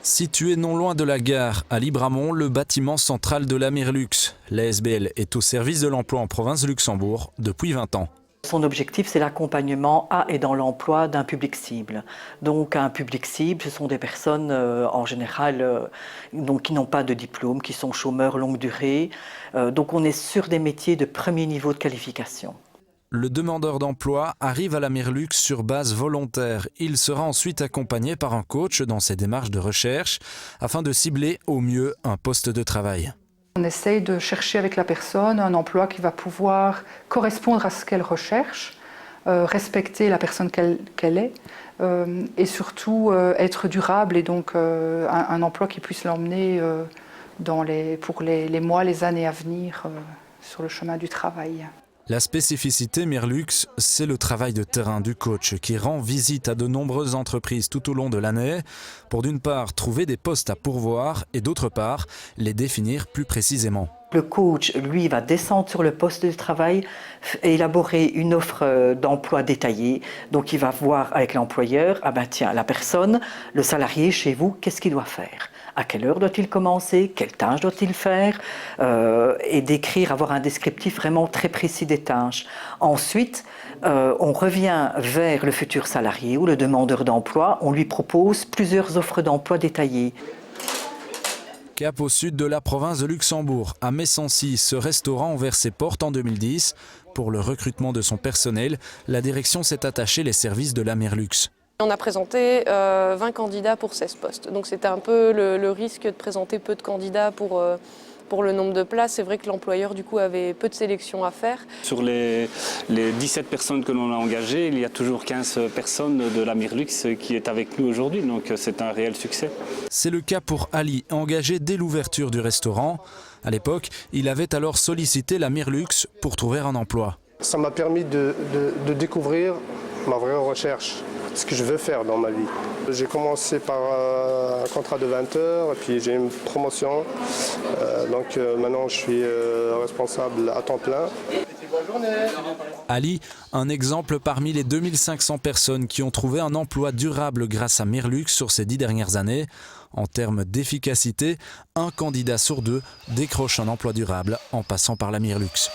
Situé non loin de la gare, à Libramont, le bâtiment central de la Mirlux. L'ASBL est au service de l'emploi en province de Luxembourg depuis 20 ans. Son objectif, c'est l'accompagnement à et dans l'emploi d'un public cible. Donc un public cible, ce sont des personnes en général qui n'ont pas de diplôme, qui sont chômeurs longue durée. Donc on est sur des métiers de premier niveau de qualification. Le demandeur d'emploi arrive à la Mirlux sur base volontaire. Il sera ensuite accompagné par un coach dans ses démarches de recherche afin de cibler au mieux un poste de travail. On essaye de chercher avec la personne un emploi qui va pouvoir correspondre à ce qu'elle recherche, respecter la personne qu'elle est et surtout être durable et donc un emploi qui puisse l'emmener pour les mois, les années à venir sur le chemin du travail. La spécificité Mirlux, c'est le travail de terrain du coach qui rend visite à de nombreuses entreprises tout au long de l'année pour d'une part trouver des postes à pourvoir et d'autre part les définir plus précisément. Le coach, lui, va descendre sur le poste de travail et élaborer une offre d'emploi détaillée. Donc il va voir avec l'employeur, ah ben tiens, la personne, le salarié chez vous, qu'est-ce qu'il doit faire ? À quelle heure doit-il commencer? Quelles tâches doit-il faire? Et décrire, avoir un descriptif vraiment très précis des tâches. Ensuite, on revient vers le futur salarié ou le demandeur d'emploi. On lui propose plusieurs offres d'emploi détaillées. Cap au sud de la province de Luxembourg, à Messancy, ce restaurant a ouvert ses portes en 2010. Pour le recrutement de son personnel, la direction s'est attachée les services de la Mirlux. On a présenté 20 candidats pour 16 postes, donc c'était un peu le risque de présenter peu de candidats pour le nombre de places. C'est vrai que l'employeur du coup avait peu de sélection à faire. Sur les 17 personnes que l'on a engagées, il y a toujours 15 personnes de la Mirlux qui est avec nous aujourd'hui, donc c'est un réel succès. C'est le cas pour Ali, engagé dès l'ouverture du restaurant. À l'époque, il avait alors sollicité la Mirlux pour trouver un emploi. Ça m'a permis de découvrir ma vraie recherche, ce que je veux faire dans ma vie. J'ai commencé par un contrat de 20 heures et puis j'ai une promotion. Donc maintenant je suis responsable à temps plein. Ali, un exemple parmi les 2500 personnes qui ont trouvé un emploi durable grâce à Mirlux sur ces 10 dernières années. En termes d'efficacité, un candidat sur deux décroche un emploi durable en passant par la Mirlux.